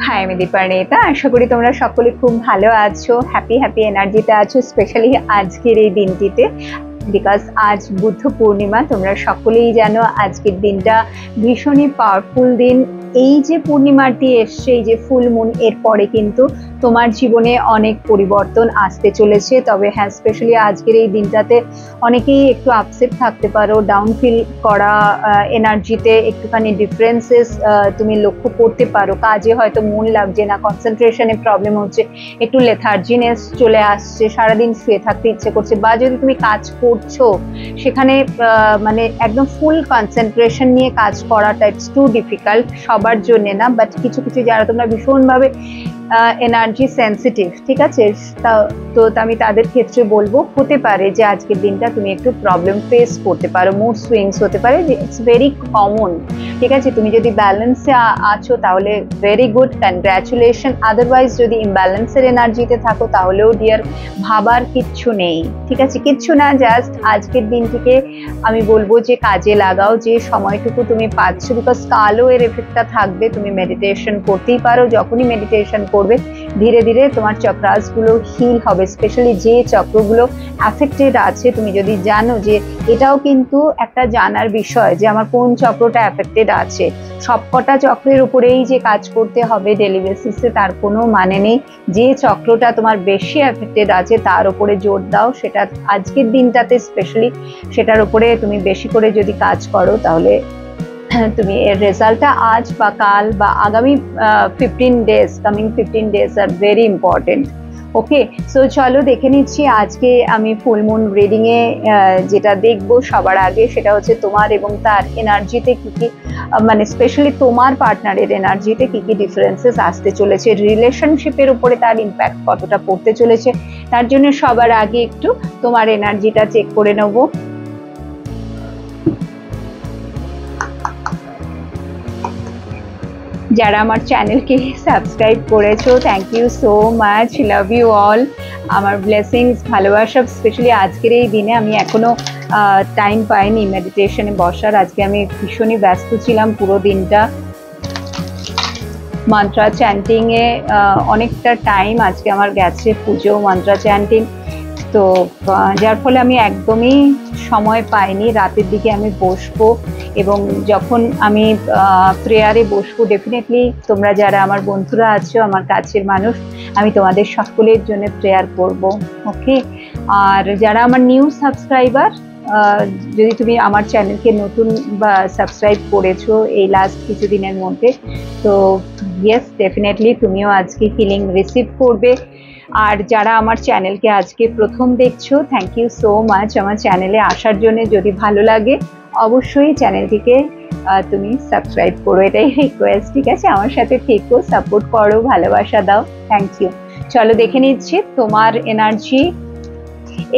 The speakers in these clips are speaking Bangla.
হাই, আমি দীপান্বিতা। আশা করি তোমরা সকলে খুব ভালো আছো, হ্যাপি এনার্জিতে আছো, স্পেশালি আজকের এই দিনটিতে। বিকজ আজ বুদ্ধ পূর্ণিমা, তোমরা সকলেই জানো আজকের দিনটা ভীষণই পাওয়ারফুল দিন। এই যে পূর্ণিমাটি এসছে, এই যে ফুল মুন, এরপরে কিন্তু তোমার জীবনে অনেক পরিবর্তন আসতে চলেছে। তবে হ্যাঁ, স্পেশালি আজকের এই দিনটাতে অনেকেই একটু আপসেট থাকতে পারো, ডাউন ফিল করা, এনার্জিতে একটুখানি ডিফারেন্সেস তুমি লক্ষ্য করতে পারো। কাজে হয়তো মন লাগছে না, কনসেন্ট্রেশনে প্রবলেম হচ্ছে, একটু লেথার্জিনেস চলে আসছে, সারাদিন শুয়ে থাকতে ইচ্ছে করছে, বা যদি তুমি কাজ করছো সেখানে মানে একদম ফুল কনসেন্ট্রেশন নিয়ে কাজ করাটা ইটস টু ডিফিকাল্ট, সবার জন্য না, বাট কিছু কিছু যারা তোমরা ভীষণভাবে এনার্জি সেন্সিটিভ, ঠিক আছে, তো আমি তাদের ক্ষেত্রে বলবো হতে পারে যে আজকের দিনটা তুমি একটু প্রবলেম ফেস করতে পারো, মুড সুইংস হতে পারে, ইটস ভেরি কমন। ঠিক আছে, তুমি যদি ব্যালেন্সে আছো তাহলে ভেরি গুড, কনগ্রাচুলেশন। আদারওয়াইজ যদি ইমব্যালেন্সের এনার্জিতে থাকো তাহলেও ডিয়ার, ভাবার কিচ্ছু নেই, ঠিক আছে, কিচ্ছু না, জাস্ট আজকের দিনটিকে আমি বলবো যে কাজে লাগাও, যে সময়টুকু তুমি পাচ্ছ, বিকজ কালও এর এফেক্টটা থাকবে। তুমি মেডিটেশন করতেই পারো, যখনই মেডিটেশন করবে ধীরে ধীরে তোমার চক্রাসগুলো হিল হবে, স্পেশালি যে চক্রগুলো অ্যাফেক্টেড আছে। তুমি যদি জানো, যে এটাও কিন্তু একটা জানার বিষয় যে আমার কোন চক্রটা অ্যাফেক্টেড আছে। সবকটা চক্রের উপরেই যে কাজ করতে হবে ডেলি বেসিসে তার কোনো মানে নেই। যে চক্রটা তোমার বেশি অ্যাফেক্টেড আছে তার উপরে জোর দাও, সেটা আজকের দিনটাতে স্পেশালি সেটার উপরে তুমি বেশি করে যদি কাজ করো তাহলে তুমি এর রেজাল্টটা আজ বা কাল বা আগামী 15 days, coming 15 days are very important. Okay, so চলো দেখে নিচ্ছি আজকে আমি ফুল মুন রিডিং এ যেটা দেখবো সবার আগে, সেটা হচ্ছে তোমার এবং তার এনার্জিতে কি কি, মানে স্পেশালি তোমার পার্টনারের এনার্জিতে কি কি ডিফারেন্সেস আসতে চলেছে, রিলেশনশিপের উপরে তার ইম্প্যাক্ট কতটা পড়তে চলেছে। তার জন্য সবার আগে একটু তোমার এনার্জিটা চেক করে নেবো। যারা আমার চ্যানেলকে সাবস্ক্রাইব করেছো, thank you so much, love you all. আমার ব্লেসিংস, ভালোবাসা, স্পেশালি আজকের এই দিনে আমি এখনো টাইম পাইনি মেডিটেশনে বসার। আজকে আমি ভীষণই ব্যস্ত ছিলাম পুরো দিনটা, মন্ত্রা চ্যান্টিংয়ে অনেকটা টাইম আজকে আমার গেছে, পুজো, মন্ত্রা চ্যান্টিং, তো যার ফলে আমি একদমই সময় পাইনি। রাতের দিকে আমি বসবো এবং যখন আমি প্রেয়ারে বসবো, ডেফিনেটলি তোমরা যারা আমার বন্ধুরা আছো, আমার কাছের মানুষ, আমি তোমাদের সকলের জন্য প্রেয়ার করব। ওকে, আর যারা আমার নিউ সাবস্ক্রাইবার, যদি তুমি আমার চ্যানেলকে নতুন বা সাবস্ক্রাইব করেছো এই লাস্ট কিছুদিনের মধ্যে, তো ইয়েস, ডেফিনেটলি তুমিও আজকে হিলিং রিসিভ করবে। আর যারা আমার চ্যানেলকে আজকে প্রথম দেখছো, থ্যাংক ইউ সো মাচ আমার চ্যানেলে আসার জন্য। যদি ভালো লাগে অবশ্যই চ্যানেলটিকে তুমি সাবস্ক্রাইব করো, এটাই রিকোয়েস্ট, ঠিক আছে, আমার সাথে থেকো, সাপোর্ট করো, ভালোবাসা দাও, থ্যাংক ইউ। চলো দেখে নিচ্ছি তোমার energy.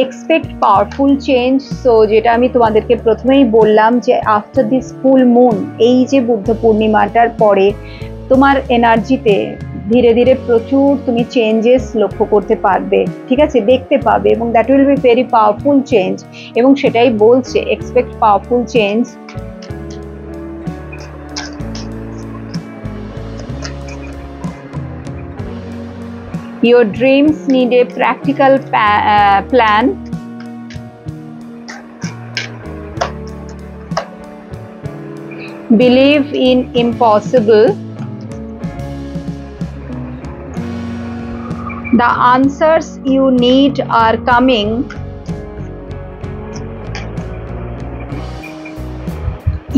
Expect powerful change. So যেটা আমি তোমাদেরকে প্রথমেই বললাম যে আফটার দিস ফুল মুন, এই যে বুদ্ধ পূর্ণিমাটার পরে তোমার এনার্জিতে ধীরে ধীরে প্রচুর তুমি চেঞ্জেস লক্ষ্য করতে পারবে, ঠিক আছে, দেখতে পাবে, এবং that will be very powerful change. এবং সেটাই বলছে, expect powerful change. Your dreams need a practical plan. Believe in impossible. The answers you need are coming.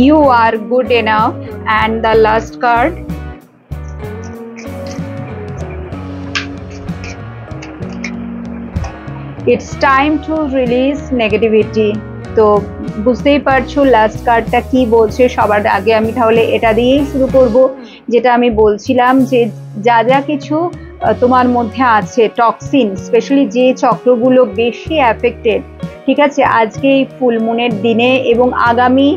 You are good enough. And the last card, it's time to release negativity. তো বুঝতেই পারছো লাস্ট কার্ডটা কি বলছে। সবার আগে আমি তাহলে এটা দিয়েই শুরু করব, যেটা আমি বলছিলাম যে যা যা কিছু তোমার মধ্যে আছে টক্সিন, স্পেশালি যে চক্রগুলো বেশি অ্যাফেক্টেড, ঠিক আছে, আজকে এই ফুল মুনের দিনে এবং আগামী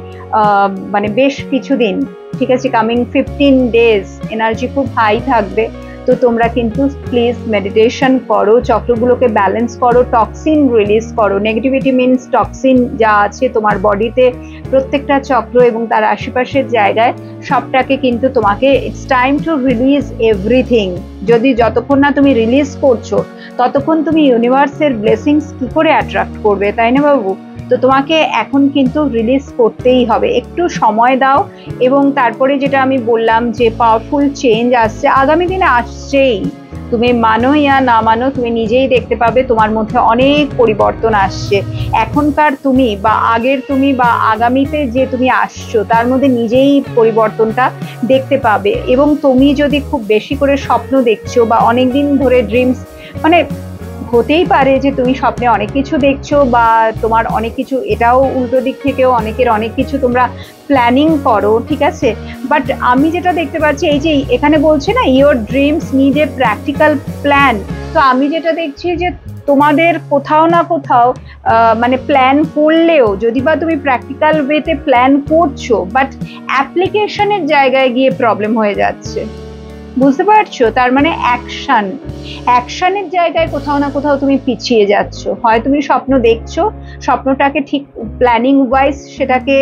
মানে বেশ কিছুদিন, ঠিক আছে, কামিং 15 ডেজ এনার্জি খুব হাই থাকবে। তো তোমরা কিন্তু প্লিজ মেডিটেশন করো, চক্রগুলোকে ব্যালেন্স করো, টক্সিন রিলিজ করো। নেগেটিভিটি মিনস টক্সিন যা আছে তোমার বডিতে, প্রত্যেকটা চক্র এবং তার আশেপাশের জায়গায় সবটাকে কিন্তু তোমাকে it's time to release everything. যদি যতক্ষণ না তুমি রিলিজ করছো ততক্ষণ তুমি ইউনিভার্সের ব্লেসিংস কি করে অ্যাট্রাক্ট করবে, তাই না বাবু? তো তোমাকে এখন কিন্তু রিলিজ করতেই হবে, একটু সময় দাও। এবং তারপরে যেটা আমি বললাম যে পাওয়ারফুল চেঞ্জ আসছে, আগামী দিনে আসছেই, তুমি মানো ইয়া না মানো, তুমি নিজেই দেখতে পাবে তোমার মধ্যে অনেক পরিবর্তন আসছে। এখনকার তুমি বা আগের তুমি বা আগামীতে যে তুমি আসছো তার মধ্যে নিজেই পরিবর্তনটা দেখতে পাবে। এবং তুমি যদি খুব বেশি করে স্বপ্ন দেখছো বা অনেকদিন ধরে ড্রিমস, মানে হতেই পারে যে তুমি স্বপ্নে অনেক কিছু দেখছো বা তোমার অনেক কিছু, এটাও উল্টো দিক থেকেও অনেকের অনেক কিছু তোমরা প্ল্যানিং করো, ঠিক আছে। বাট আমি যেটা দেখতে পাচ্ছি, এই যে এখানে বলছে না your dreams need a practical plan, তো আমি যেটা দেখছি যে তোমাদের কোথাও না কোথাও মানে প্ল্যান করলেও, যদি বা তুমি প্র্যাকটিক্যাল ওয়েতে প্ল্যান করছো, বাট অ্যাপ্লিকেশনের জায়গায় গিয়ে প্রবলেম হয়ে যাচ্ছে, বুঝতে পারছো? তার মানে অ্যাকশনের জায়গায় কোথাও না কোথাও তুমি পিছিয়ে যাচ্ছ। হয় তুমি স্বপ্ন দেখছো, স্বপ্নটাকে ঠিক প্ল্যানিং ওয়াইজ সেটাকে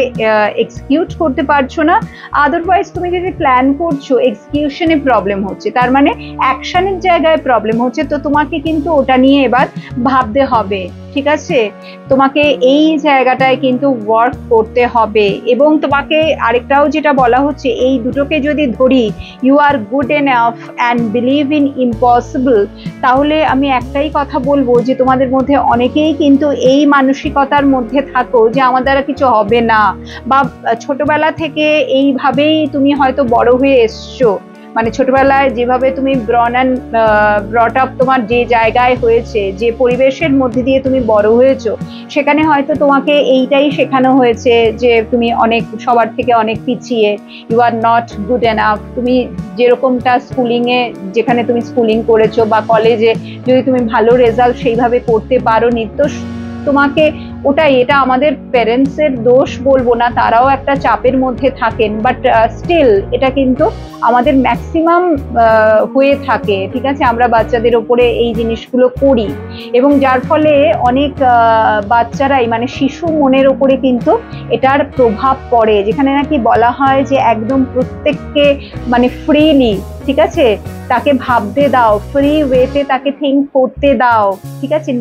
এক্সিকিউট করতে পারছো না, আদারওয়াইজ তুমি যদি প্ল্যান করছো এক্সিকিউশনে প্রবলেম হচ্ছে, তার মানে অ্যাকশনের জায়গায় প্রবলেম হচ্ছে। তো তোমাকে কিন্তু ওটা নিয়ে এবার ভাবতে হবে, ঠিক আছে? তোমাকে এই জায়গাটায় কিন্তু ওয়ার্ক করতে হবে। এবং তোমাকে আরেকটাও যেটা বলা হচ্ছে, এই দুটোকে যদি ধরি, you are good enough and believe in impossible, তাহলে আমি একটাই কথা বলবো যে তোমাদের মধ্যে অনেকেই কিন্তু এই মানসিকতার মধ্যে থাকো যে আমার দ্বারা কিছু হবে না, বা ছোটবেলা থেকে এইভাবেই তুমি হয়তো বড় হয়ে এসছো, মানে ছোটবেলায় যেভাবে তুমি ব্রট আপ তোমার যে জায়গায় হয়েছে, যে পরিবেশের মধ্যে দিয়ে তুমি বড় হয়েছো, সেখানে হয়তো তোমাকে এইটাই শেখানো হয়েছে যে তুমি অনেক সবার থেকে অনেক পিছিয়ে, you are not good enough. তুমি যেরকমটা স্কুলিংয়ে, যেখানে তুমি স্কুলিং করেছো বা কলেজে যদি তুমি ভালো রেজাল্ট সেইভাবে করতে পারোনি, তো তোমাকে ওটাই, এটা আমাদের প্যারেন্টসের দোষ বলবো না, তারাও একটা চাপের মধ্যে থাকেন, বাট স্টিল এটা কিন্তু আমাদের ম্যাক্সিমাম হয়ে থাকে, ঠিক আছে? আমরা বাচ্চাদের ওপরে এই জিনিসগুলো করি এবং যার ফলে অনেক বাচ্চারাই, মানে শিশু মনের ওপরে কিন্তু এটার প্রভাব পড়ে, যেখানে নাকি বলা হয় যে একদম প্রত্যেককে মানে ফ্রিলি, ঠিক আছে, তাকে ভাবতে দাও, ফ্রি ওয়েতে তাকে থিঙ্ক করতে দাও, ঠিক আছে?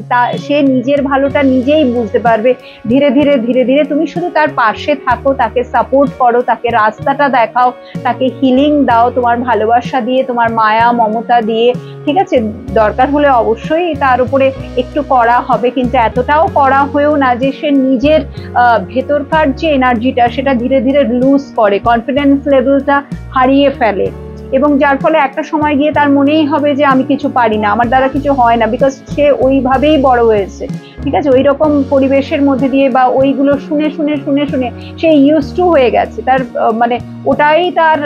সে নিজের ভালোটা নিজেই বুঝতে পারবে। ধীরে ধীরে ধীরে ধীরে তুমি শুধু তার পাশে থাকো, তাকে সাপোর্ট করো, তাকে রাস্তাটা দেখাও, তাকে হিলিং দাও তোমার ভালোবাসা দিয়ে, তোমার মায়া মমতা দিয়ে, ঠিক আছে? দরকার হলে অবশ্যই তার উপরে একটু করা হবে, কিন্তু এতটাও করা হয়েও না যে সে নিজের ভেতরকার যে এনার্জিটা সেটা ধীরে ধীরে লুজ করে, কনফিডেন্স লেভেলটা হারিয়ে ফেলে, এবং যার ফলে একটা সময় গিয়ে তার মনেই হবে যে আমি কিছু পারি না, আমার দ্বারা কিছু হয় না, বিকজ সে ওইভাবেই বড় হয়েছে, ঠিক আছে? ওই রকম পরিবেশের মধ্যে দিয়ে বা ওইগুলো শুনে শুনে শুনে শুনে সে ইউজ টু হয়ে গেছে, তার মানে ওটাই তার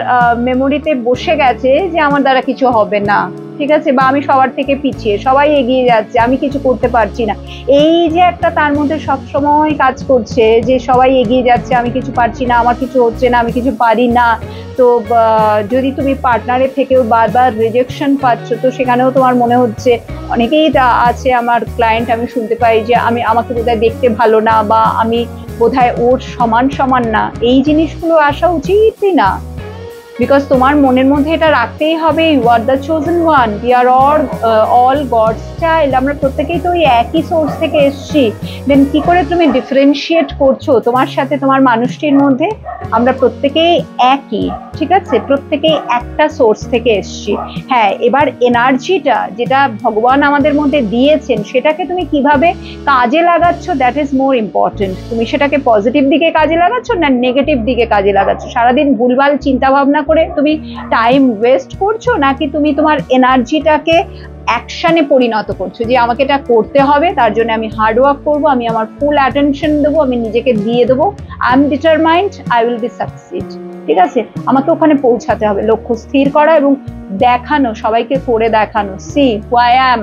মেমোরিতে বসে গেছে যে আমার দ্বারা কিছু হবে না, ঠিক আছে? বা আমি সবার থেকে পিছিয়ে, সবাই এগিয়ে যাচ্ছে, আমি কিছু করতে পারছি না। এই যে একটা তার মধ্যে সবসময় কাজ করছে যে সবাই এগিয়ে যাচ্ছে, আমি কিছু পারছি না, আমার কিছু হচ্ছে না, আমি কিছু পারি না। তো যদি তুমি পার্টনারের থেকেও বারবার রিজেকশন পাচ্ছ, তো সেখানেও তোমার মনে হচ্ছে, অনেকেই আছে আমার ক্লায়েন্ট, আমি শুনতে পাই যে আমাকে বোধহয় দেখতে ভালো না, বা আমি বোধহয় ওর সমান সমান না। এই জিনিসগুলো আসা উচিতই না, বিকজ তোমার মনের মধ্যে এটা রাখতেই হবে, you are the chosen one, we are all God's child. আমরা প্রত্যেকেই তো ওই একই সোর্স থেকে এসছি, দেন কি করে তুমি ডিফারেন্সিয়েট করছো তোমার সাথে তোমার মানুষটির মধ্যে? আমরা প্রত্যেকেই একই, ঠিক আছে? প্রত্যেকেই একটা সোর্স থেকে এসছি। হ্যাঁ, এবার এনার্জিটা যেটা ভগবান আমাদের মধ্যে দিয়েছেন সেটাকে তুমি কিভাবে কাজে লাগাচ্ছ, দ্যাট ইজ মোর ইম্পর্টেন্ট। তুমি সেটাকে পজিটিভ দিকে কাজে লাগাচ্ছ না নেগেটিভ দিকে কাজে লাগাচ্ছ? সারাদিন ভুলভাল চিন্তা ভাবনা করে তুমি টাইম ওয়েস্ট করছো, নাকি তুমি তোমার এনার্জিটাকে অ্যাকশনে পরিণত করছো যে আমাকে এটা করতে হবে, তার জন্য আমি হার্ড ওয়ার্ক করবো, আমি আমার ফুল অ্যাটেনশন দেবো, আমি নিজেকে দিয়ে দেবো, I am determined, I will be succeed, ঠিক আছে? আমাকে ওখানে পৌঁছাতে হবে, লক্ষ্য স্থির করা এবং দেখানো, সবাইকে করে দেখানো, সি হু আই অ্যাম,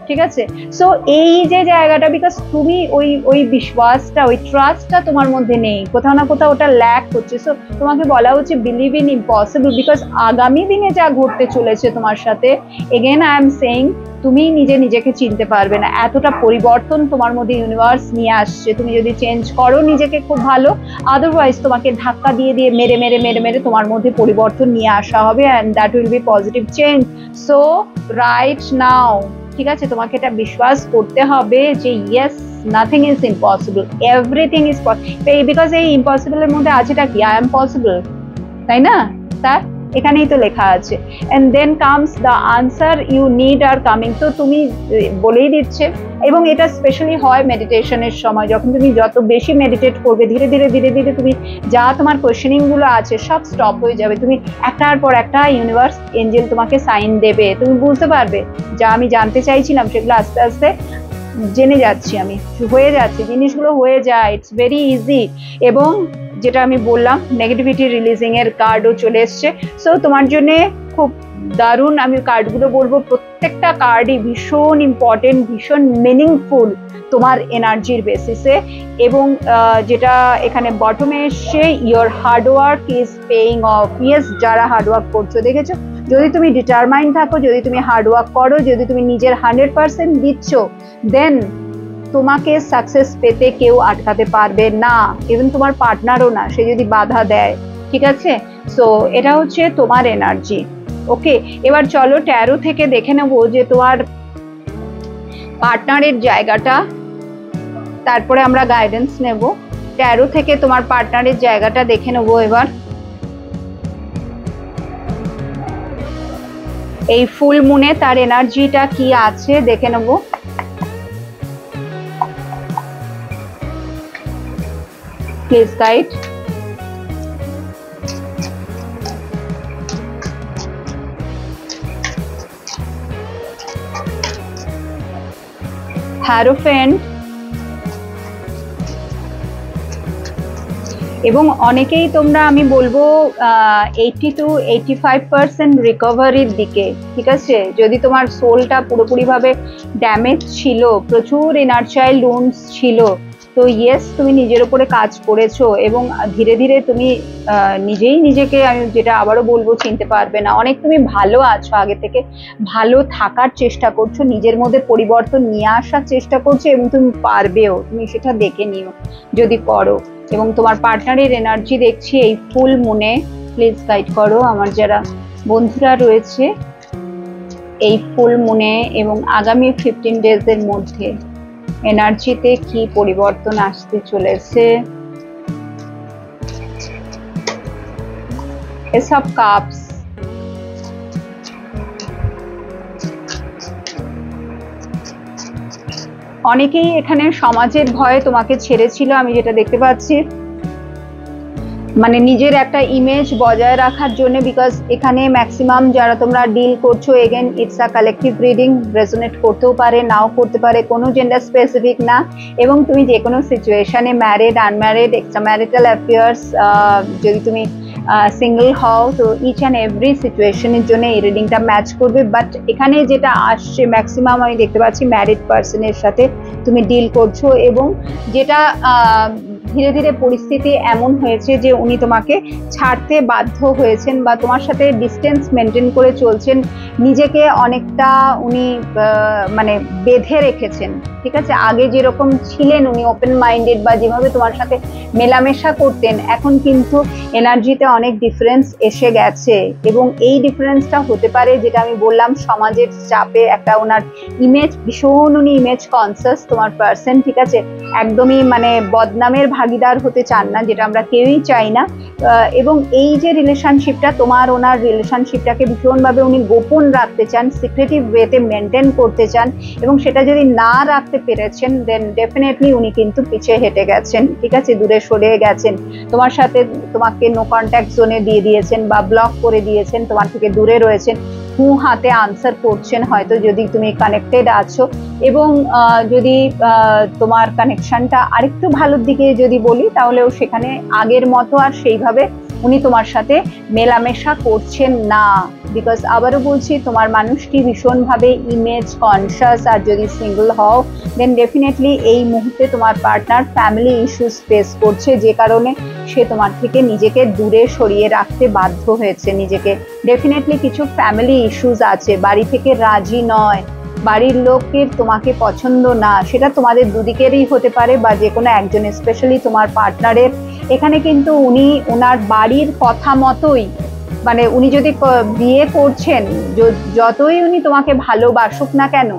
ঠিক আছে। সো এই যে জায়গাটা, বিকজ তুমি ওই ওই বিশ্বাসটা, ওই ট্রাস্টটা তোমার মধ্যে নেই, কোথাও না কোথাও ওটা ল্যাক হচ্ছে। সো তোমাকে বলা হচ্ছে বিলিভ ইন ইম্পসিবল, বিকজ আগামী দিনে যা ঘটতে চলেছে তোমার সাথে, এগেন আই এম সেইং, তুমি নিজেকে চিনতে পারবে না, এতটা পরিবর্তন তোমার মধ্যে ইউনিভার্স নিয়ে আসছে। তুমি যদি চেঞ্জ করো নিজেকে খুব ভালো, আদারওয়াইজ তোমাকে ধাক্কা দিয়ে দিয়ে মেরে মেরে মেরে মেরে তোমার মধ্যে পরিবর্তন নিয়ে আসা হবে, and that will be positive change. So right now, ঠিক আছে, তোমাকে এটা বিশ্বাস করতে হবে যে yes, nothing is impossible, everything is possible, because এই ইম্পসিবলের মধ্যে আছেটা কি, আই এম পসিবল, তাই না? তা এখানেই তো লেখা আছে, and then comes the answer you need are coming. তো তুমি বলেই দিচ্ছে, এবং এটা স্পেশালি হয় মেডিটেশনের সময়, যখন তুমি যত বেশি মেডিটেট করবে, ধীরে ধীরে ধীরে ধীরে তুমি যা তোমার কোয়েশ্চেনিং গুলো আছে সব স্টপ হয়ে যাবে, তুমি একটার পর একটা ইউনিভার্স এঞ্জেল তোমাকে সাইন দেবে, তুমি বুঝতে পারবে যা আমি জানতে চাইছিলাম সেগুলো আস্তে আস্তে জেনে যাচ্ছি, আমি হয়ে যাচ্ছে, জিনিসগুলো হয়ে যায়, ইটস ভেরি ইজি। এবং যেটা আমি বললাম, নেগেটিভিটি রিলিজিং এর কার্ডও চলে এসছে। সো তোমার জন্য খুব দারুণ, আমি কার্ডগুলো বলবো, প্রত্যেকটা কার্ডই ভীষণ ইম্পর্টেন্ট, ভীষণ মিনিংফুল তোমার এনার্জির বেসিসে। এবং যেটা এখানে বটমে এসছে, your hard work is paying of. Yes, যারা হার্ডওয়ার্ক করছো, দেখেছো, যদি তুমি ডিটারমাইন্ড থাকো, যদি তুমি হার্ডওয়ার্ক করো, যদি তুমি নিজের 100% দিচ্ছ, দেন তোমাকে সাকসেস পেতে কেউ আটকাতে পারবে না, ইভেন তোমার পার্টনারও না, সে যদি বাধা দেয়, ঠিক আছে। সো এটা হচ্ছে তোমার এনার্জি। ওকে, এবার চলো ট্যারো থেকে দেখে নেবো যে তোমার পার্টনারের জায়গাটা, তারপরে আমরা গাইডেন্স নেব। ট্যারো থেকে তোমার পার্টনারের জায়গাটা দেখে নেবো এবার। এই ফুল মুনে তার এনার্জিটা কি আছে দেখে নেব। Please guide. হ্যারোফেন্ট, এবং অনেকেই তোমরা, আমি বলবো 80 to 85% রিকভারির দিকে, ঠিক আছে। যদি তোমার সোলটা পুরোপুরি ভাবে ড্যামেজ ছিল, প্রচুর ইনার চাইল্ড উন্ডস ছিল, তো ইয়েস, তুমি নিজের উপরে কাজ করেছো, এবং ধীরে ধীরে তুমি নিজেই নিজেকে, আমি যেটা আবারও বলবো, চিনতে পারবে না। অনেক তুমি ভালো আছো, আগে থেকে ভালো থাকার চেষ্টা করছো, নিজের মধ্যে পরিবর্তন নিয়ে আসার চেষ্টা করছো, এবং তুমি পারবেও, তুমি সেটা দেখে নিও যদি করো। এবং তোমার পার্টনারের এনার্জি দেখছি এই ফুল মুনে, প্লিজ গাইড করো আমার যারা বন্ধুরা রয়েছে এই ফুল মুনে, এবং আগামী 15 ডেজের মধ্যে এনার্জিতে কি পরিবর্তন আসতে চলেছে। এস অফ কাপস, অনেকেই এখানে সমাজের ভয়ে তোমাকে ছেড়েছিল, আমি যেটা দেখতে পাচ্ছি, মানে নিজের একটা ইমেজ বজায় রাখার জন্য, বিকজ এখানে ম্যাক্সিমাম যারা তোমরা ডিল করছো, again it's a collective reading, resonate করতেও পারে, নাও করতে পারে, কোনো জেন্ডার স্পেসিফিক না। এবং তুমি যে কোনো সিচুয়েশনে, married, unmarried, extra marital affairs, যদি তুমি সিঙ্গেল হও, তো ইচ অ্যান্ড এভরি সিচুয়েশনের জন্য এই রিডিংটা ম্যাচ করবে। বাট এখানে যেটা আসছে, ম্যাক্সিমাম আমি দেখতে পাচ্ছি ম্যারিড পার্সনের সাথে তুমি ডিল করছো, এবং যেটা ধীরে ধীরে পরিস্থিতি এমন হয়েছে যে উনি তোমাকে ছাড়তে বাধ্য হয়েছেন, বা তোমার সাথে ডিস্টেন্স মেনটেন করে চলছেন, নিজেকে অনেকটা উনি মানে বেঁধে রেখেছেন, ঠিক আছে। আগে যেরকম ছিলেন উনি ওপেন মাইন্ডেড, বা যেভাবে তোমার সাথে মেলামেশা করতেন, এখন কিন্তু এনার্জিতে অনেক ডিফারেন্স এসে গেছে। এবং এই ডিফারেন্সটা হতে পারে, যেটা আমি বললাম, সমাজের চাপে, একটা ওনার ইমেজ, ভীষণ উনি ইমেজ কনসিয়াস তোমার পার্সন, ঠিক আছে, একদমই মানে বদনামের ভাগিদার হতে চান না, যেটা আমরা কেউই চাই না। এবং এই যে রিলেশনশিপটা, তোমার ওনার রিলেশনশিপটাকে ভীষণভাবে উনি গোপন রাখতে চান, সিক্রেটিভ ওয়েতে মেনটেন করতে চান, এবং সেটা যদি না রাখতে পেরেছেন, দেন ডেফিনেটলি উনি কিন্তু পিছিয়ে হেঁটে গেছেন, ঠিক আছে, দূরে সরে গেছেন তোমার সাথে, তোমাকে নো কন্ট্যাক্ট জোনে দিয়ে দিয়েছেন, বা ব্লক করে দিয়েছেন, তোমার থেকে দূরে রয়েছেন, হাতে আনসার করছেন হয়তো, যদি তুমি কানেক্টেড আছো। এবং যদি তোমার কানেকশনটা আরেকটু ভালোর দিকে যদি বলি, তাহলেও সেখানে আগের মতো আর সেইভাবে উনি তোমার সাথে মেলামেশা করছেন না। বিকজ আবারও বলছি, তোমার মানুষটি ভীষণভাবে ইমেজ কনসিয়াস, আর যদি সিঙ্গেল হও দেন ডেফিনেটলি এই মুহূর্তে তোমার পার্টনার ফ্যামিলি ইস্যুস ফেস করছে, যে কারণে সে তোমার থেকে নিজেকে দূরে সরিয়ে রাখতে বাধ্য হয়েছে। নিজেকে ডেফিনেটলি কিছু ফ্যামিলি ইস্যুস আছে, বাড়ি থেকে রাজি নয়, বাড়ির লোকের তোমাকে পছন্দ না, সেটা তোমাদের দুদিকেরই হতে পারে বা যে কোনো একজন, স্পেশালি তোমার পার্টনারের। এখানে কিন্তু উনি ওনার বাড়ির কথা মতোই, মানে উনি যদি বিয়ে করছেন, যতই উনি তোমাকে ভালোবাসুক না কেন,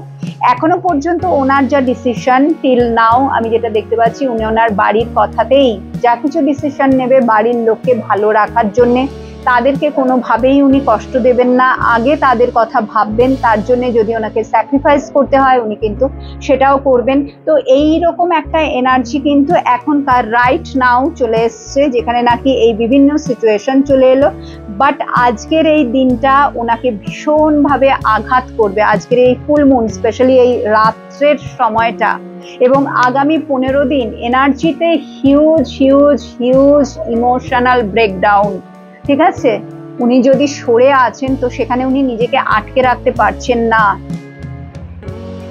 এখনো পর্যন্ত ওনার যা ডিসিশন টিল নাও আমি যেটা দেখতে পাচ্ছি, উনি ওনার বাড়ির কথাতেই যা কিছু ডিসিশন নেবে বাড়ির লোককে ভালো রাখার জন্যে, তাদেরকে কোনোভাবেই উনি কষ্ট দেবেন না, আগে তাদের কথা ভাববেন, তার জন্য যদি ওনাকে স্যাক্রিফাইস করতে হয় উনি কিন্তু সেটাও করবেন। তো এই রকম একটা এনার্জি কিন্তু এখনকার রাইট নাও চলে এসছে, যেখানে নাকি এই বিভিন্ন সিচুয়েশন চলে এলো। বাট আজকের এই দিনটা ওনাকে ভীষণভাবে আঘাত করবে, আজকের এই ফুল মুন, স্পেশালি এই রাত্রের সময়টা এবং আগামী 15 দিন এনার্জিতে huge huge huge emotional breakdown. ঠিক আছে, উনি যদি সরে আছেন তো সেখানে উনি নিজেকে আটকে রাখতে পারছেন না।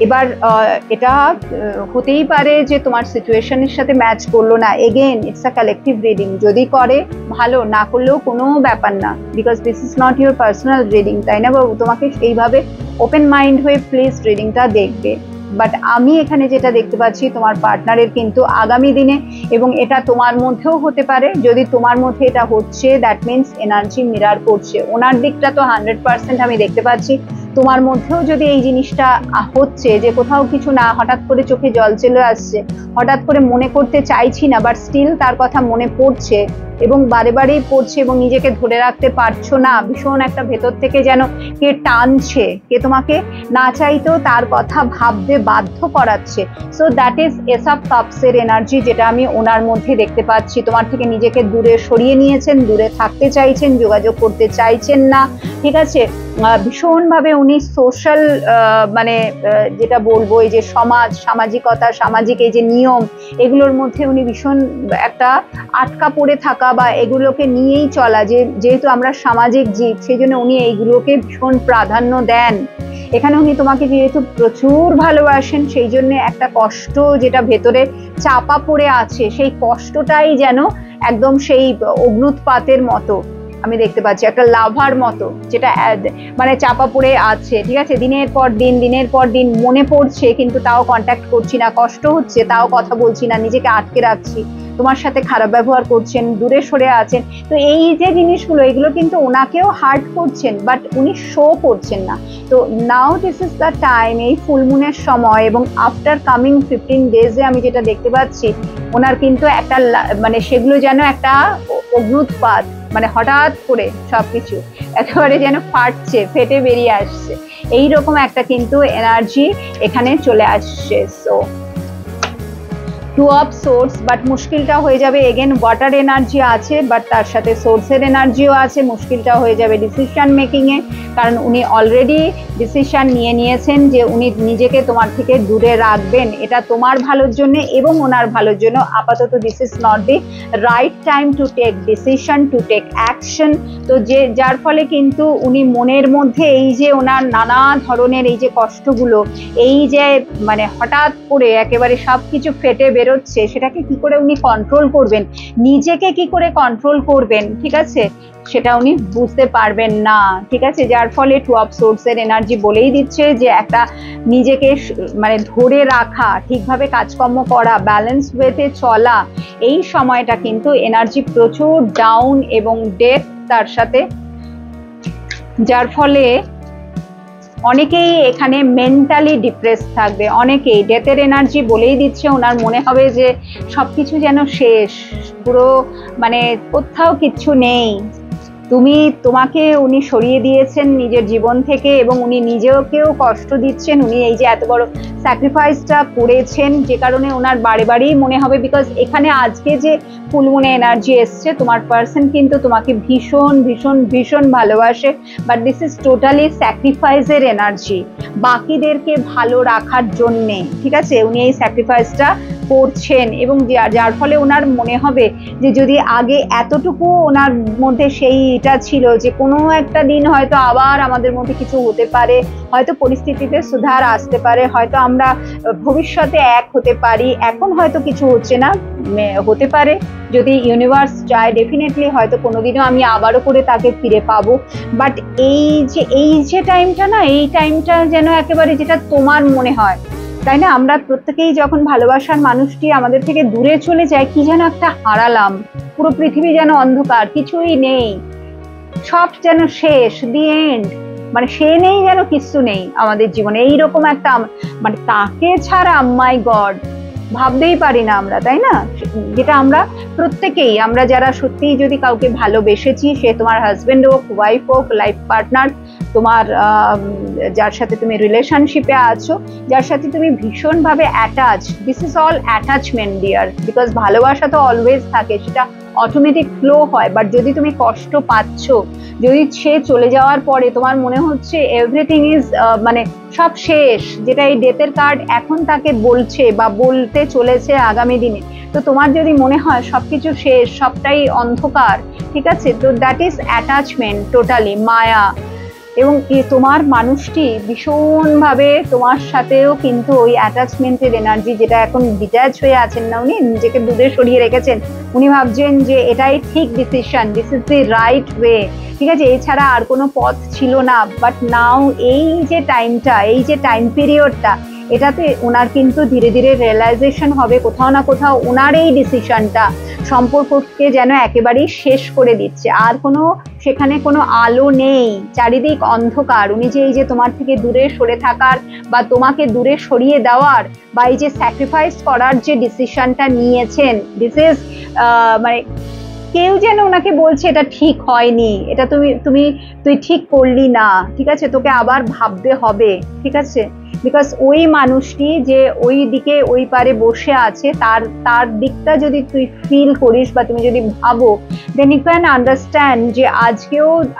এবার এটা হতেই পারে যে তোমার সিচুয়েশনের সাথে ম্যাচ করলো না, again it's a collective reading, যদি করে ভালো, না করলেও কোনো ব্যাপার না, because this is not your personal reading, তাই না বাবু? তোমাকে সেইভাবে ওপেন মাইন্ড হয়ে প্লিজ রিডিংটা দেখবে। বাট আমি এখানে যেটা দেখতে পাচ্ছি, তোমার পার্টনারের কিন্তু আগামী দিনে, এবং এটা তোমার মধ্যেও হতে পারে, যদি তোমার মধ্যে এটা হচ্ছে দ্যাট মিনস এনার্জি মিরার করছে, ওনার দিকটা তো 100% আমি দেখতে পাচ্ছি, তোমার মধ্যেও যদি এই জিনিসটা হচ্ছে যে কোথাও কিছু না, হঠাৎ করে চোখে জল চলে আসছে, হঠাৎ করে মনে করতে চাইছি না বাট স্টিল তার কথা মনে পড়ছে এবং বারে বারেই পড়ছে এবং নিজেকে ধরে রাখতে পারছো না, ভীষণ একটা ভেতর থেকে যেন কে টানছে, কে তোমাকে না চাইতেও তার কথা ভাবতে বাধ্য করাচ্ছে। So that is ace of কাপসের এনার্জি, যেটা আমি ওনার মধ্যে দেখতে পাচ্ছি। তোমার থেকে নিজেকে দূরে সরিয়ে নিয়েছেন, দূরে থাকতে চাইছেন, যোগাযোগ করতে চাইছেন না। ঠিক আছে, ভীষণভাবে উনি সোশ্যাল, মানে যেটা বলবো, এই যে সমাজ, সামাজিকতা, সামাজিক এই যে নিয়ম, এগুলোর মধ্যে উনি ভীষণ একটা আটকা পড়ে থাকা বা এগুলোকে নিয়েই চলা, যেহেতু আমরা সামাজিক জীব, সেই জন্য উনি এইগুলোকে ভীষণ প্রাধান্য দেন। এখানে উনি তোমাকে যেহেতু প্রচুর ভালোবাসেন, সেই জন্য একটা কষ্ট যেটা ভেতরে চাপা পড়ে আছে, সেই কষ্টটাই যেন একদম সেই অগ্নুৎপাতের মতো আমি দেখতে পাচ্ছি, একটা লাভার মতো, যেটা মানে চাপা পড়ে আছে। ঠিক আছে, দিনের পর দিন মনে পড়ছে কিন্তু তাও কন্ট্যাক্ট করছি না, কষ্ট হচ্ছে তাও কথা বলছি না, নিজেকে আটকে রাখছি, তোমার সাথে খারাপ ব্যবহার করছেন, দূরে সরে আছেন। তো এই যে জিনিসগুলো, এগুলো কিন্তু ওনাকেও হার্ট করছেন, বাট উনি শো করছেন না। তো নাও দিস ইজ দ্য টাইম, এই ফুলমুনের সময় এবং আফটার কামিং 15 ডেজে আমি যেটা দেখতে পাচ্ছি, ওনার কিন্তু একটা মানে সেগুলো যেন একটা অগ্নুৎপাত, মানে হঠাৎ করে সবকিছু একেবারে যেন ফাটছে, ফেটে বেরিয়ে আসছে, এইরকম একটা কিন্তু এনার্জি এখানে চলে আসছে। So two of swords, but মুশকিলটা হয়ে যাবে এগেন, ওয়াটার এনার্জি আছে বাট তার সাথে সোর্সের এনার্জিও আছে। মুশকিলটা হয়ে যাবে ডিসিশন মেকিং এ, কারণ উনি অলরেডি ডিসিশন নিয়েছেন যে উনি নিজেকে তোমার থেকে দূরে রাখবেন, এটা তোমার ভালোর জন্য এবং ওনার ভালোর জন্য। আপাতত this is not the right time to take decision, to take action. তো যার ফলে কিন্তু উনি মনের মধ্যে এই যে ওনার নানা ধরনের এই যে কষ্টগুলো, এই যে মানে হঠাৎ করে একেবারে সবকিছু ফেটে বেরোচ্ছে, সেটাকে কি করে উনি কন্ট্রোল করবেন, নিজেকে কি করে কন্ট্রোল করবেন, ঠিক আছে, সেটা উনি বুঝতে পারবেন না। ঠিক আছে, যার ফলে টু অফ সোর্সের এনার্জি বলেই দিচ্ছে যে একটা নিজেকে মানে ধরে রাখা, ঠিকভাবে কাজকর্ম করা, ব্যালেন্স ওয়েতে চলা, এই সময়টা কিন্তু এনার্জি প্রচুর ডাউন এবং ডেথ তার সাথে, যার ফলে অনেকেই এখানে মেন্টালি ডিপ্রেস থাকবে, অনেকেই ডেথের এনার্জি বলেই দিচ্ছে, ওনার মনে হবে যে সবকিছু যেন শেষ, পুরো মানে কোথাও কিচ্ছু নেই। তোমাকে উনি সরিয়ে দিয়েছেন নিজের জীবন থেকে, এবং উনি নিজেকেও কষ্ট দিচ্ছেন। উনি এই যে এত বড় স্যাক্রিফাইসটা করেছেন, যে কারণে ওনার বারে বারেই মনে হবে, বিকজ এখানে আজকে যে ফুল মুনে এনার্জি এসছে, তোমার পার্সন কিন্তু তোমাকে ভীষণ ভীষণ ভীষণ ভালোবাসে, বাট দিস ইজ টোটালি স্যাক্রিফাইসের এনার্জি বাকিদেরকে ভালো রাখার জন্যে। ঠিক আছে, উনি এই স্যাক্রিফাইসটা করছেন, এবং যার ফলে ওনার মনে হবে যে যদি আগে এতটুকু ওনার মধ্যে সেইটা ছিল যে কোনো একটা দিন হয়তো আবার আমাদের মধ্যে কিছু হতে পারে, হয়তো পরিস্থিতিতে সুধার আসতে পারে, হয়তো আমরা ভবিষ্যতে এক হতে পারি, এখন হয়তো কিছু হচ্ছে না, হতে পারে যদি ইউনিভার্স চায় ডেফিনেটলি হয়তো কোনোদিনও আমি আবারও করে তাকে ফিরে পাবো। বাট এই যে টাইমটা না, এই টাইমটা যেন একেবারে যেটা তোমার মনে হয়, তাই না, আমরা প্রত্যেকেই যখন ভালোবাসার মানুষটি আমাদের থেকে দূরে চলে যায়, কি যেন একটা হারালাম, পুরো পৃথিবী যেন অন্ধকার, কিছুই নেই, সব যেন শেষ, দি এন্ড, মানে সে নেই, যেন কিছু নেই আমাদের জীবনে, এইরকম একটা, মানে তাকে ছাড়া মাই গড ভাবতেই পারি না আমরা, তাই না, যেটা আমরা প্রত্যেকেই, আমরা যারা সত্যিই যদি কাউকে ভালোবেসেছি, সে তোমার হাজবেন্ড হোক, ওয়াইফ হোক, লাইফ পার্টনার, তোমার যার সাথে তুমি রিলেশনশিপে আছো, যার সাথে তুমি ভীষণভাবে attach, this is all attachment dear, because ভালোবাসা তো অলওয়েজ থাকে, সেটা অটোমেটিক ফ্লো হয়। বাট যদি তুমি কষ্ট পাচ্ছ, যদি সে চলে যাওয়ার পরে তোমার মনে হচ্ছে এভরিথিং ইজ মানে সব শেষ, যেটা এই ডেথের কার্ড এখন তাকে বলছে বা বলতে চলেছে আগামী দিনে, তো তোমার যদি মনে হয় সবকিছু শেষ, সবটাই অন্ধকার, ঠিক আছে, তো দ্যাট ইজ অ্যাটাচমেন্ট, টোটালি মায়া। এবং তোমার মানুষটি ভীষণভাবে তোমার সাথেও কিন্তু ওই অ্যাটাচমেন্টের এনার্জি, যেটা এখন ডিট্যাচ হয়ে আছেন না, উনি নিজেকে দূরে সরিয়ে রেখেছেন, উনি ভাবছেন যে এটাই ঠিক decision, this is the right way, ঠিক আছে, এছাড়া আর কোনো পথ ছিল না। বাট নাও এই যে টাইমটা, এই যে টাইম পিরিয়ডটা, এটাতে ওনার কিন্তু ধীরে ধীরে রিয়েলাইজেশন হবে কোথাও না কোথাও ওনার এই ডিসিশনটা সম্পর্ককে যেন একেবারেই শেষ করে দিচ্ছে, আর কোনো সেখানে কোনো আলো নেই, চারিদিক অন্ধকার। উনি যে এই যে তোমার থেকে দূরে সরে থাকার বা তোমাকে দূরে সরিয়ে দেওয়ার বা এই যে স্যাক্রিফাইস করার যে ডিসিশনটা নিয়েছেন, দিস ইজ মানে কেউ যেন ওনাকে বলছে এটা ঠিক হয়নি, এটা তুই ঠিক করলি না, ঠিক আছে, তোকে আবার ভাবতে হবে, ঠিক আছে, বিকজ ওই মানুষটি যে ওই দিকে ওই পারে বসে আছে, তার দিকটা যদি তুই ফিল করিস বা তুমি যদি ভাবো, দেন ইউ ক্যান আন্ডারস্ট্যান্ড যে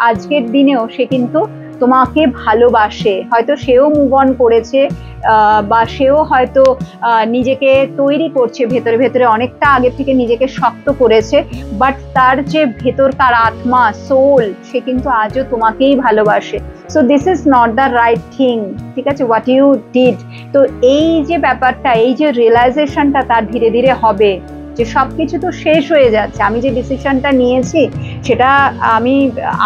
আজকের দিনেও সে কিন্তু তোমাকে ভালোবাসে, হয়তো সেও মুভ অন করেছে, বা সেও হয়তো নিজেকে তৈরি করছে ভেতরে ভেতরে, অনেকটা আগে থেকে নিজেকে শক্ত করেছে, বাট তার যে ভেতরকার আত্মা, সোল, সে কিন্তু আজও তোমাকেই ভালোবাসে। So this is not the right thing, ঠিক আছে, হোয়াট ইউ ডিড। তো এই যে ব্যাপারটা, এই যে রিয়েলাইজেশনটা তার ধীরে ধীরে হবে, যে সবকিছু তো শেষ হয়ে যাচ্ছে, আমি যে ডিসিশনটা নিয়েছি সেটা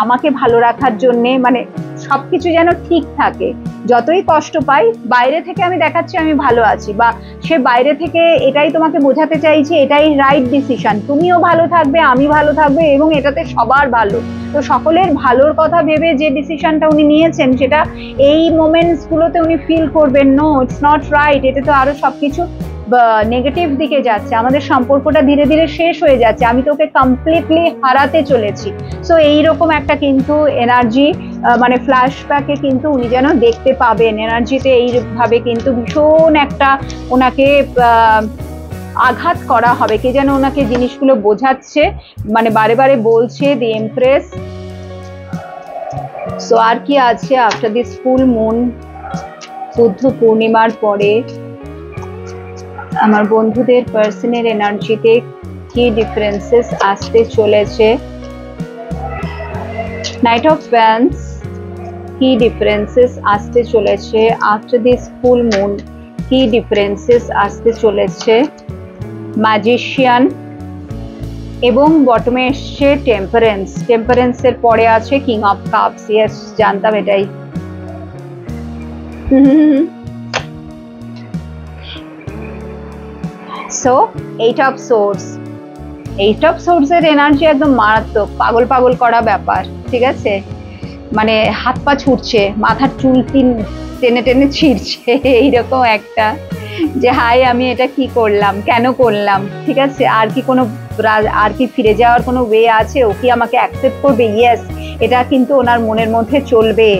আমাকে ভালো রাখার জন্যে, মানে সবকিছু যেন ঠিক থাকে, যতই কষ্ট পাই বাইরে থেকে আমি দেখাচ্ছি আমি ভালো আছি, বা সে বাইরে থেকে এটাই তোমাকে বোঝাতে চাইছে এটাই রাইট ডিসিশন, তুমিও ভালো থাকবে, আমি ভালো থাকবে, এবং এটাতে সবার ভালো। তো সকলের ভালোর কথা ভেবে যে ডিসিশনটা উনি নিয়েছেন, সেটা এই মোমেন্টস গুলোতে উনি ফিল করবেন নো ইটস নট রাইট, এটা তো আরো সবকিছু নেগেটিভ দিকে যাচ্ছে, আমাদের সম্পর্কটা ধীরে ধীরে শেষ হয়ে যাচ্ছে, আমি তোকে কমপ্লিটলি হারাতে চলেছি। সো এইরকম একটা কিন্তু এনার্জি, মানে ফ্ল্যাশব্যাকে কিন্তু উনি যেন দেখতে পাবেন, এনার্জিতে এইভাবে কিন্তু ভীষণ একটা ওনাকে আঘাত করা হবে, কে যেন ওনাকে জিনিসগুলো বোঝাচ্ছে, মানে বারে বারে বলছে দি এমপ্রেস। সো আর কি আছে after this full moon, Buddha পূর্ণিমার পরে আমার বন্ধুদের পার্সনের এনার্জিতে কি ডিফারেন্সেস আসতে চলেছে, নাইট অফ ওয়ান্স, কি ডিফারেন্সেস আসতে চলেছে আফটার দিস ফুল মুন, কি ডিফারেন্সেস আসতে চলেছে, ম্যাজিশিয়ান, এবং বটমে এসছে টেম্পারেন্স, টেম্পারেন্সের পরে আছে কিং অফ কাপস। ইয়েস, জানতাম এটাই। So eight of swords, eight of swords এর এনার্জি একদম মারাত্মক, পাগল পাগল করা ব্যাপার, ঠিক আছে, মানে হাত পা ছুটছে, মাথার চুল টেনে টেনে ছিঁড়ছে, এইরকম একটা যে হাই আমি এটা কি করলাম, কেন করলাম, ঠিক আছে, আর কি ফিরে যাওয়ার কোনো ওয়ে আছে, ও কি আমাকে অ্যাকসেপ্ট করবে? ইয়েস, এটা কিন্তু ওনার মনের মধ্যে চলবে,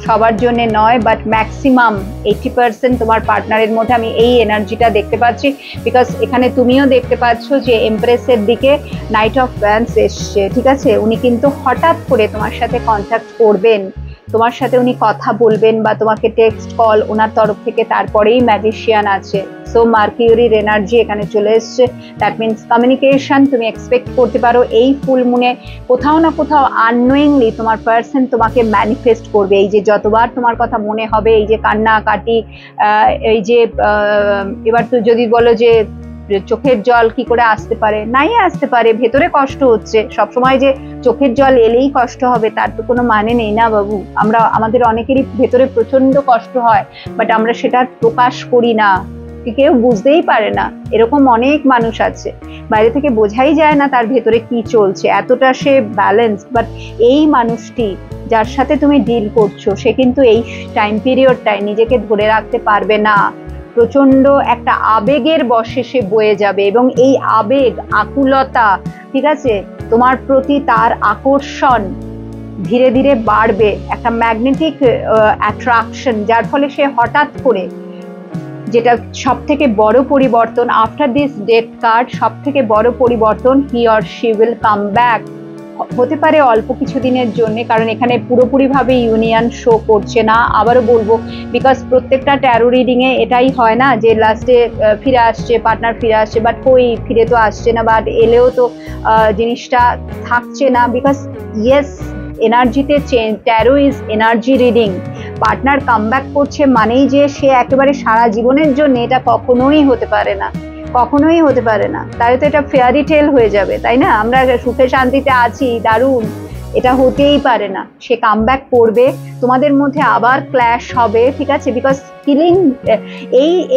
সবার জন্য নয়, বাট ম্যাক্সিমাম 80% তোমার পার্টনারের মধ্যে আমি এই এনার্জিটা দেখতে পাচ্ছি। বিকজ এখানে তুমিও দেখতে পাচ্ছ যে এমপ্রেসের দিকে নাইট অফ ওয়ান্স এসছে, ঠিক আছে, উনি কিন্তু হঠাৎ করে তোমার সাথে কন্ট্যাক্ট করবেন, তোমার সাথে উনি কথা বলবেন বা তোমাকে টেক্সট কল ওনার তরফ থেকে, তারপরেই ম্যাজিশিয়ান আছে। সো মার্কিউরির এনার্জি এখানে চলে এসছে, দ্যাট মিনস কমিউনিকেশন তুমি এক্সপেক্ট করতে পারো এই ফুল মুনে। কোথাও না কোথাও আননোয়িংলি তোমার পার্সন তোমাকে ম্যানিফেস্ট করবে। এই যে যতবার তোমার কথা মনে হবে, এই যে কান্নাকাটি, এই যে এবার তো যদি বলো যে চোখের জল কি করে আসতে পারে, নাই আসতে পারে, ভেতরে কষ্ট হচ্ছে, সবসময় যে চোখের জল এলেই কষ্ট হবে তার তো কোনো মানে নেই না বাবু। আমাদের অনেকেরই ভেতরে প্রচন্ড কষ্ট হয়, বাট আমরা সেটা প্রকাশ করি না, কেউ বুঝতেই পারে না, এরকম অনেক মানুষ আছে, বাইরে থেকে বোঝাই যায় না তার ভেতরে কি চলছে, এতটা সে ব্যালেন্স। বাট এই মানুষটি যার সাথে তুমি ডিল করছো, সে কিন্তু এই টাইম পিরিয়ডটায় নিজেকে ধরে রাখতে পারবে না, প্রচন্ড একটা আবেগের বশে সে বয়ে যাবে, এবং এই আবেগ, আকুলতা, ঠিক আছে, তোমার প্রতি তার আকর্ষণ ধীরে ধীরে বাড়বে, একটা ম্যাগনেটিক অ্যাট্রাকশন, যার ফলে সে হঠাৎ করে, যেটা সব থেকে বড় পরিবর্তন আফটার দিস ডেথ কার্ড, সব থেকে বড় পরিবর্তন, he or she will come back. হতে পারে অল্প কিছু দিনের জন্য, কারণ এখানে পুরোপুরিভাবে ইউনিয়ন শো করছে না, আবারও বলবো, বিকজ প্রত্যেকটা ট্যারো রিডিং এ এটাই হয় না যে লাস্টে ফিরে আসছে, পার্টনার ফিরে আসছে, বাট কই ফিরে তো আসছে না, বাট এলেও তো জিনিসটা থাকছে না, বিকজ ইয়েস এনার্জিতে change, tarot is energy reading. Partner comeback করছে মানেই যে সে একেবারে সারা জীবনের জন্য, এটা কখনোই হতে পারে না, কখনোই হতে পারে না, তাই তো এটা ফেয়ারি টেল হয়ে যাবে, তাই না? আমরা সুখে শান্তিতে আছি, দারুণ, এটা হতেই পারে না, সে কামব্যাক করবে, তোমাদের মধ্যে আবার ক্ল্যাশ হবে, ঠিক আছে, বিকজ হিলিং,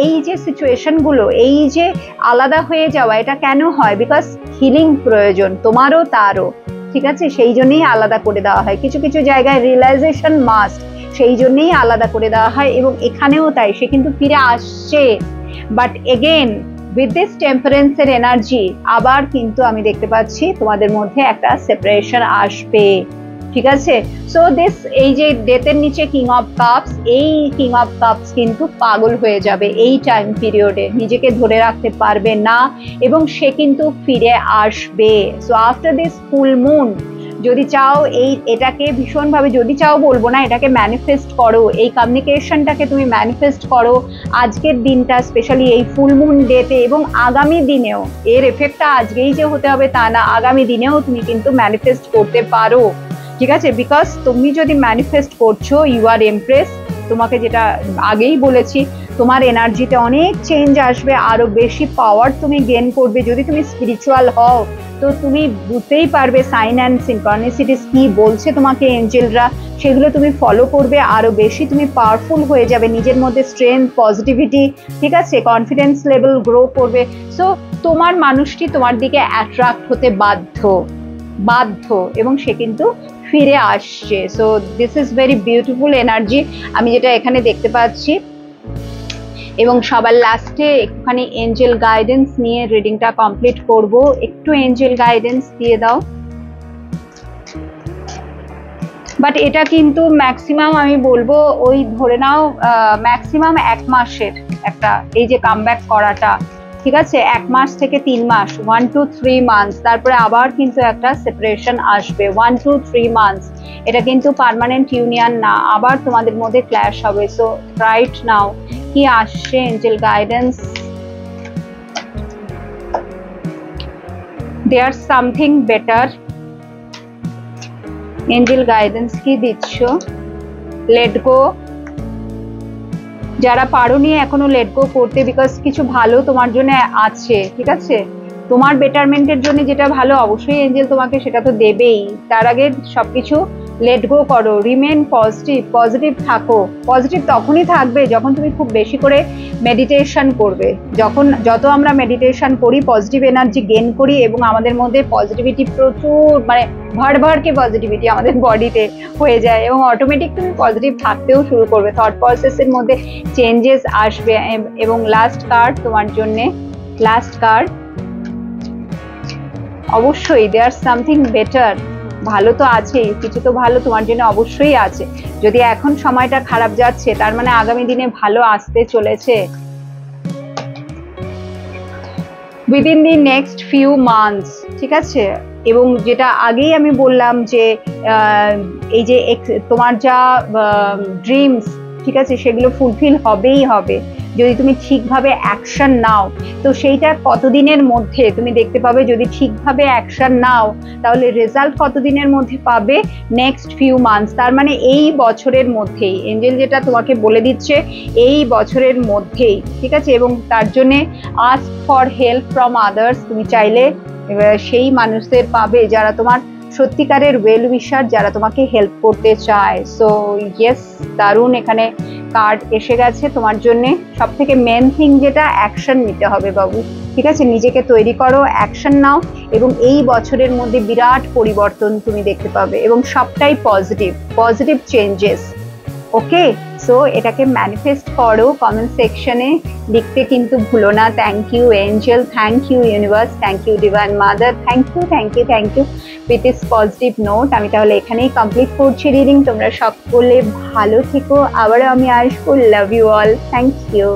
এই যে সিচুয়েশনগুলো, এই যে আলাদা হয়ে যাওয়া, এটা কেন হয়? বিকজ হিলিং প্রয়োজন তোমারও তারও, ঠিক আছে, সেই জন্যই আলাদা করে দেওয়া হয়, কিছু কিছু জায়গায় রিয়েলাইজেশন মাস্ট, সেই জন্যই আলাদা করে দেওয়া হয়, এবং এখানেও তাই, সে কিন্তু ফিরে আসছে, বাট এগেন উইথ দিস টেম্পারেন্সের এনার্জি আবার কিন্তু আমি দেখতে পাচ্ছি তোমাদের মধ্যে একটা সেপারেশন আসবে, ঠিক আছে। সো দিস, এই যে ডেথের নিচে কিং অফ কাপস, এই কিং অফ কাপস কিন্তু পাগল হয়ে যাবে এই টাইম পিরিয়ডে, নিজেকে ধরে রাখতে পারবে না, এবং সে কিন্তু ফিরে আসবে। So after this full moon, যদি চাও এটাকে ভীষণভাবে, যদি চাও বলবো না, এটাকে ম্যানিফেস্ট করো, এই কমিউনিকেশনটাকে তুমি ম্যানিফেস্ট করো আজকের দিনটা, স্পেশালি এই ফুল মুন ডেতে, এবং আগামী দিনেও, এর এফেক্টটা আজকেই যে হতে হবে তা না, আগামী দিনেও তুমি কিন্তু ম্যানিফেস্ট করতে পারো, ঠিক আছে, বিকজ তুমি যদি ম্যানিফেস্ট করছো, ইউ আর এমপ্রেস, তোমাকে যেটা আগেই বলেছি, তোমার এনার্জিতে অনেক চেঞ্জ আসবে, আরো বেশি পাওয়ার তুমি গেইন করবে, যদি তুমি স্পিরিচুয়াল হও তো তুমি বুঝতেই পারবে সাইন অ্যান্ড সিনক্রনিসিটিস কি বলছে তোমাকে এঞ্জেলরা, সেগুলো তুমি ফলো করবে, আরো বেশি তুমি পাওয়ারফুল হয়ে যাবে, নিজের মধ্যে স্ট্রেংথ, পজিটিভিটি, ঠিক আছে, কনফিডেন্স লেভেল গ্রো করবে। সো তোমার মানুষটি তোমার দিকে অ্যাট্রাক্ট হতে বাধ্য, এবং সে কিন্তু ফিরে আসছে। So this is very beautiful energy আমি যেটা এখানে দেখতে পাচ্ছি, এবং সবার লাস্টে একটুখানি এঞ্জেল গাইডেন্স নিয়ে রিডিংটা কমপ্লিট করব। একটু এঞ্জেল গাইডেন্স দিয়ে দাও। বাট এটা কিন্তু ম্যাক্সিমাম আমি বলবো ওই ধরে নাও ম্যাক্সিমাম 1 মাসের একটা, এই যে কামব্যাক করাটা, ঠিক আছে, 1 মাস থেকে 3 মাস, 1 to 3 মান্থস, তারপরে আবার কিন্তু একটা সেপারেশন আসবে 1 to 3 মান্থস, এটা কিন্তু পার্মানেন্ট ইউনিয়ন না, আবার তোমাদের মধ্যে ক্ল্যাশ হবে। সো রাইট নাও কি আসছে angel guidance? There something better. Angel guidance কি দিচ্ছ? Let go. যারা পারোনি এখনো লেট গো করতে, বিকজ কিছু ভালো তোমার জন্য আছে, ঠিক আছে, তোমার বেটারমেন্টের জন্য যেটা ভালো অবশ্যই এঞ্জেল তোমাকে সেটা তো দেবেই, তার আগে সবকিছু লেট গো করো, রিমেন পজিটিভ, পজিটিভ থাকো। পজিটিভ তখনই থাকবে যখন তুমি খুব বেশি করে মেডিটেশন করবে। যত আমরা মেডিটেশন করি পজিটিভ এনার্জি গেইন করি এবং আমাদের মধ্যে পজিটিভিটি প্রচুর মানে ভরভরকে পজিটিভিটি আমাদের বডিতে হয়ে যায় এবং অটোমেটিক তুমি পজিটিভ থাকতেও শুরু করবে। থট প্রসেসের মধ্যে চেঞ্জেস আসবে। এবং লাস্ট কার্ড তোমার জন্যে, লাস্ট কার্ড, অবশ্যই দেয়ার সামথিং বেটার, ভালো তো আছেই, কিছু তো ভালো তোমার জন্য অবশ্যই আছে। যদি এখন সময়টা খারাপ যাচ্ছে তার মানে আগামী দিনে ভালো আসতে চলেছে। Within the next few months, ঠিক আছে। এবং যেটা আগেই আমি বললাম যে এই যে তোমার যা ড্রিমস, ঠিক আছে, সেগুলো ফুলফিল হবেই হবে যদি তুমি ঠিকভাবে অ্যাকশন নাও। তো সেইটা কতদিনের মধ্যে তুমি দেখতে পাবে, যদি ঠিকভাবে অ্যাকশন নাও তাহলে রেজাল্ট কতদিনের মধ্যে পাবে, নেক্সট ফিউ মান্থস, তার মানে এই বছরের মধ্যেই। এঞ্জেল যেটা তোমাকে বলে দিচ্ছে এই বছরের মধ্যেই, ঠিক আছে। এবং তার জন্যে ask for help from others, তুমি চাইলে সেই মানুষদের পাবে যারা তোমার সত্যিকারের ওয়েল উইশার, যারা তোমাকে হেল্প করতে চায়। সো ইয়েস, দারুণ এখানে কার্ড এসে গেছে তোমার জন্য। সব থেকে মেন থিং যেটা, অ্যাকশন নিতে হবে বাবু, ঠিক আছে। নিজেকে তৈরি করো, অ্যাকশন নাও এবং এই বছরের মধ্যে বিরাট পরিবর্তন তুমি দেখতে পাবে এবং সবটাই positive, positive changes. Okay, so এটাকে ম্যানিফেস্ট করো, কমেন্ট সেকশনে লিখতে কিন্তু ভুলো না। Thank you angel, thank you universe, thank you divine mother, thank you thank you thank you. With this positive note আমি তাহলে এখানেই কমপ্লিট করছি রিডিং। তোমরা সকলে ভালো থেকো, আবারও আমি আসবো। Love you all, thank you.